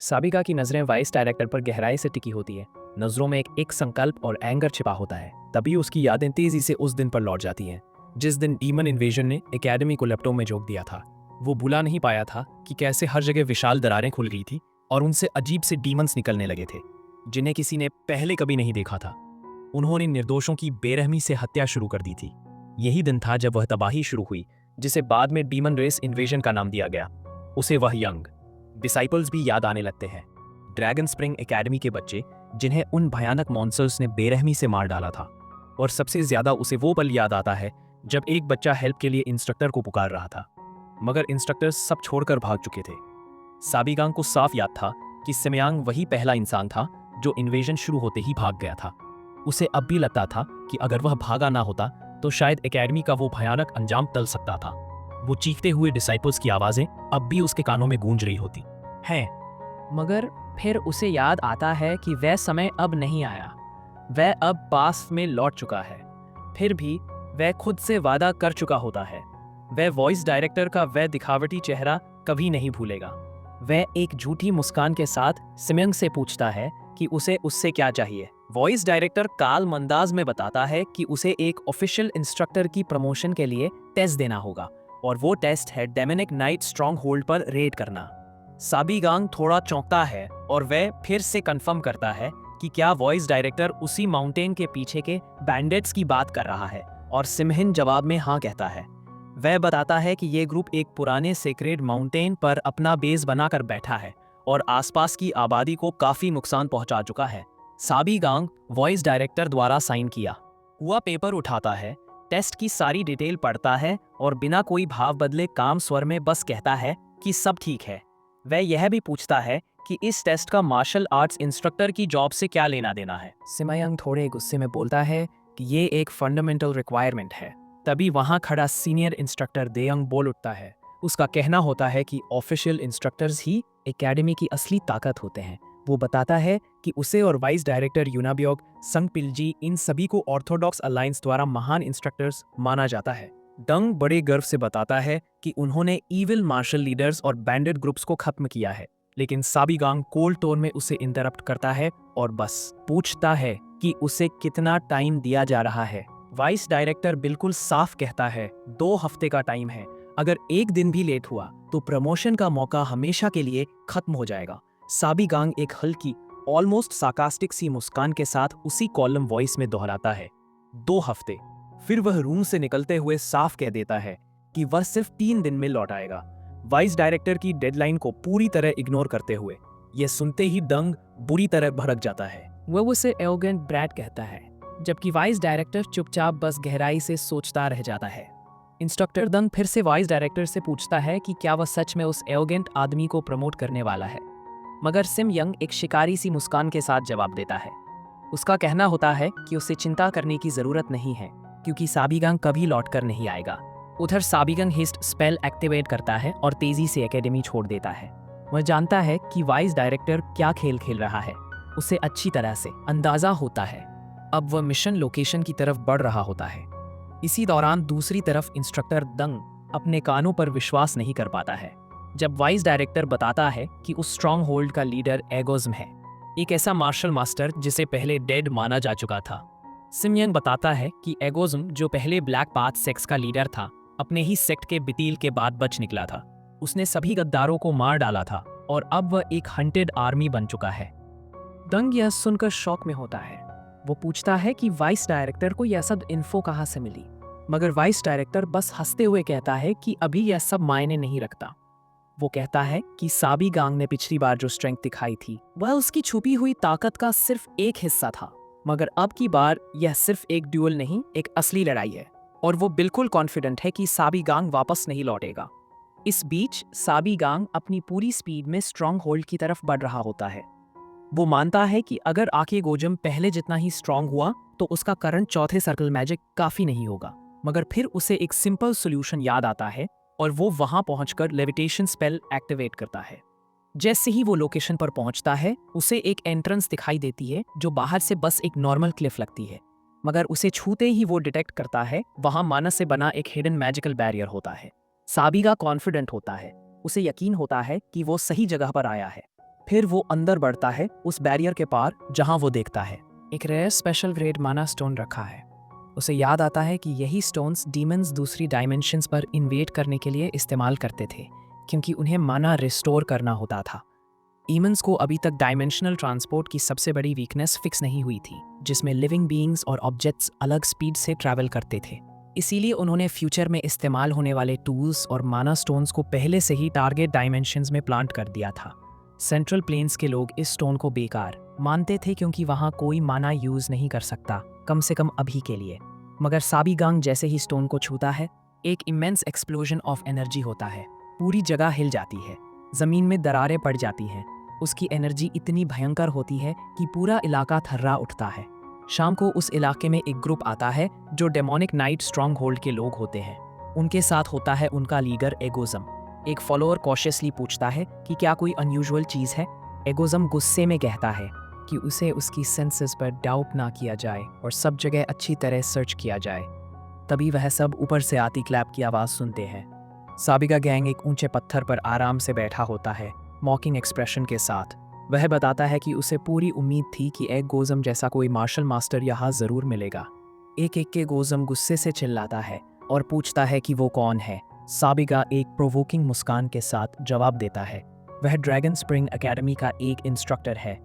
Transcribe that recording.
साबिका की नज़रें vice director पर गहराई से टिकी होती है। नज़रों में एक संकल्प और एंगर छिपा होता है। तभी उसकी यादें तेजी से उस दिन पर लौट जाती हैं जिस दिन डीमन इन्वेजन ने एकेडमी को लैपटॉप में झोंक दिया था। वो भुला नहीं पाया था कि कैसे हर जगह विशाल दरारें खुल गई थी और उनसे अजीब से डीमंस निकलने लगे थे जिन्हें किसी ने पहले कभी नहीं देखा था। उन्होंने निर्दोषों की बेरहमी से हत्या शुरू कर दी थी। यही दिन था जब वह तबाही शुरू हुई जिसे बाद में डीमन रेस इन्वेजन का नाम दिया गया। उसे वह यंग डिसाइपल्स भी याद आने लगते हैं, ड्रैगन स्प्रिंग एकेडमी के बच्चे जिन्हें उन भयानक मॉन्स्टर्स ने बेरहमी से मार डाला था। और सबसे ज्यादा उसे वो पल याद आता है जब एक बच्चा हेल्प के लिए इंस्ट्रक्टर को पुकार रहा था, मगर इंस्ट्रक्टर सब छोड़कर भाग चुके थे। साबिगांग को साफ याद था कि सिमयांग वही पहला इंसान था जो इन्वेजन शुरू होते ही भाग गया था। उसे अब भी लगता था कि अगर वह भागा ना होता तो शायद एकेडमी का वो भयानक अंजाम टल सकता था। वो चीखते हुए डिसाइपल्स की आवाजें अब भी उसके कानों में गूंज रही होती हैं। मगर फिर उसे याद आता है कि वह समय अब नहीं आया, वह अब पास में लौट चुका है। फिर भी वह खुद से वादा कर चुका होता है। वह वॉइस डायरेक्टर का वह दिखावटी चेहरा कभी नहीं भूलेगा। वह एक झूठी मुस्कान के साथ सिमयंग से पूछता है कि उसे उससे क्या चाहिए। वॉइस डायरेक्टर काल मंदाज में बताता है कि उसे एक ऑफिशियल इंस्ट्रक्टर की प्रमोशन के लिए टेस्ट देना होगा और वो टेस्ट है डेमोनिक नाइट स्ट्रॉन्ग होल्ड पर रेड करना। साबिगांग थोड़ा चौंकता है और वह फिर से कंफर्म करता है कि क्या वॉइस डायरेक्टर उसी माउंटेन के पीछे के बैंडेट्स की बात कर रहा है, और सिमहिन जवाब में हाँ कहता है। वह बताता है कि ये ग्रुप एक पुराने सेक्रेड माउंटेन पर अपना बेस बनाकर बैठा है और आसपास की आबादी को काफी नुकसान पहुंचा चुका है। साबिगांग वॉइस डायरेक्टर द्वारा साइन किया हुआ पेपर उठाता है, टेस्ट की सारी डिटेल पढ़ता है और बिना कोई भाव बदले काम स्वर में बस कहता है कि सब ठीक है। वह यह भी पूछता है कि इस टेस्ट का मार्शल आर्ट्स इंस्ट्रक्टर की जॉब से क्या लेना देना है। सिमयंग थोड़े गुस्से में बोलता है कि ये एक फंडामेंटल रिक्वायरमेंट है। तभी वहां खड़ा सीनियर इंस्ट्रक्टर देयंग बोल उठता है। उसका कहना होता है कि ऑफिशियल इंस्ट्रक्टर्स ही एकेडमी की असली ताकत होते हैं। वो बताता है कि उसे और वाइस डायरेक्टर यूनाब्योग, संग पिलजी, इन सभी को ऑर्थोडॉक्स अलायंस द्वारा महान इंस्ट्रक्टर्स माना जाता है। डंग बड़े गर्व से बताता है कि उन्होंने ईविल मार्शल लीडर्स और बैंडेड ग्रुप्स को खत्म किया है, लेकिन साबिगांग कोल्ड टोन में उसे इंटरप्ट करता है और बस पूछता है कि उसे कितना टाइम दिया जा रहा है। वाइस डायरेक्टर बिल्कुल साफ कहता है 2 हफ्ते का टाइम है। अगर एक दिन भी लेट हुआ तो प्रमोशन का मौका हमेशा के लिए खत्म हो जाएगा। साबिगांग एक हल्की ऑलमोस्ट सार्कास्टिक सी मुस्कान के साथ उसी कॉलम वॉइस में दोहराता है 2 हफ्ते। फिर वह रूम से निकलते हुए साफ कह देता है कि वह सिर्फ 3 दिन में लौट आएगा, वाइस डायरेक्टर की डेडलाइन को पूरी तरह इग्नोर करते हुए। यह सुनते ही दंग बुरी तरह भड़क जाता है। वह उसे एरोगेंट ब्रैट कहता है, जबकि वाइस डायरेक्टर चुपचाप बस गहराई से सोचता रह जाता है। इंस्ट्रक्टर दंग फिर से वाइस डायरेक्टर से पूछता है कि क्या वह सच में उस एरोगेंट आदमी को प्रमोट करने वाला है, मगर सिमयंग एक शिकारी सी मुस्कान के साथ जवाब देता है। उसका कहना होता है कि उसे चिंता करने की जरूरत नहीं है क्योंकि साबिगांग कभी लौटकर नहीं आएगा। उधर साबिगांग हिस्ट स्पेल एक्टिवेट करता है और तेजी से एकेडमी छोड़ देता है। वह जानता है कि वाइस डायरेक्टर क्या खेल खेल रहा है, उसे अच्छी तरह से अंदाजा होता है। अब वह मिशन लोकेशन की तरफ बढ़ रहा होता है। इसी दौरान दूसरी तरफ इंस्ट्रक्टर दंग अपने कानों पर विश्वास नहीं कर पाता है जब वाइस डायरेक्टर बताता है कि उस स्ट्रॉन्ग होल्ड का लीडर एगोज्म है, एक ऐसा मार्शल मास्टर जिसे पहले डेड माना जा चुका था। सिमयंग बताता है कि एगोज्म, जो पहले ब्लैक पाथ सेक्स का लीडर था, अपने ही सेक्ट के बितील के बाद बच निकला था। उसने सभी गद्दारों को मार डाला था और अब वह एक हंटेड आर्मी बन चुका है। दंग यह सुनकर शॉक में होता है। वो पूछता है कि वाइस डायरेक्टर को यह सब इन्फो कहाँ से मिली, मगर वाइस डायरेक्टर बस हंसते हुए कहता है कि अभी यह सब मायने नहीं रखता। वो कहता है कि साबिगांग ने पिछली बार जो स्ट्रेंथ दिखाई थी वह उसकी छुपी हुई ताकत का सिर्फ एक हिस्सा था, मगर अब की बार यह सिर्फ एक ड्यूल नहीं, एक असली लड़ाई है और वो बिल्कुल कॉन्फिडेंट है कि साबिगांग वापस नहीं लौटेगा। इस बीच साबिगांग अपनी पूरी स्पीड में स्ट्रॉन्ग होल्ड की तरफ बढ़ रहा होता है। वो मानता है कि अगर आके गोजम पहले जितना ही स्ट्रॉन्ग हुआ तो उसका करंट चौथे सर्कल मैजिक काफी नहीं होगा, मगर फिर उसे एक सिंपल सोल्यूशन याद आता है और वो वहां पहुंचकर लेविटेशन स्पेल एक्टिवेट करता है। जैसे ही वो लोकेशन पर पहुंचता है उसे एक एंट्रेंस दिखाई देती है जो बाहर से बस एक नॉर्मल क्लिफ लगती है, मगर उसे छूते ही वो डिटेक्ट करता है वहां मानस से बना एक हिडन मैजिकल बैरियर होता है। साबिगा कॉन्फिडेंट होता है, उसे यकीन होता है कि वो सही जगह पर आया है। फिर वो अंदर बढ़ता है उस बैरियर के पार जहां वो देखता है एक रेयर स्पेशल ग्रेड माना स्टोन रखा है। उसे याद आता है कि यही स्टोन्स डीमंस दूसरी डायमेंशंस पर इन्वेड करने के लिए इस्तेमाल करते थे, क्योंकि उन्हें माना रिस्टोर करना होता था। ईमन्स को अभी तक डायमेंशनल ट्रांसपोर्ट की सबसे बड़ी वीकनेस फिक्स नहीं हुई थी, जिसमें लिविंग बीइंग्स और ऑब्जेक्ट्स अलग स्पीड से ट्रैवल करते थे। इसीलिए उन्होंने फ्यूचर में इस्तेमाल होने वाले टूल्स और माना स्टोन्स को पहले से ही टारगेट डायमेंशंस में प्लांट कर दिया था। सेंट्रल प्लेन्स के लोग इस स्टोन को बेकार मानते थे, क्योंकि वहाँ कोई माना यूज नहीं कर सकता, कम से कम अभी के लिए। मगर साबीगांग जैसे ही स्टोन को छूता है, एक इमेंस एक्सप्लोजन ऑफ एनर्जी होता है। पूरी जगह हिल जाती है, जमीन में दरारें पड़ जाती हैं। उसकी एनर्जी इतनी भयंकर होती है कि पूरा इलाका थर्रा उठता है। शाम को उस इलाके में एक ग्रुप आता है जो डेमोनिक नाइट स्ट्रॉन्ग होल्ड के लोग होते हैं। उनके साथ होता है उनका लीडर एगोजम। एक फॉलोअर कॉशियसली पूछता है कि क्या कोई अनयूजुअल चीज़ है। एगोजम गुस्से में कहता है कि उसे उसकी सेंसेस पर डाउट ना किया जाए और सब जगह अच्छी तरह सर्च किया जाए। तभी वह सब ऊपर से आती क्लैप की आवाज़ सुनते हैं। साबिगा गैंग एक ऊंचे पत्थर पर आराम से बैठा होता है, मॉकिंग एक्सप्रेशन के साथ। वह बताता है कि उसे पूरी उम्मीद थी कि एगोजम जैसा कोई मार्शल मास्टर यहाँ ज़रूर मिलेगा। एक एक के गोजम गुस्से से चिल्लाता है और पूछता है कि वो कौन है। साबिगा एक प्रोवोकिंग मुस्कान के साथ जवाब देता है, वह ड्रैगन स्प्रिंग एकेडमी का एक इंस्ट्रक्टर है।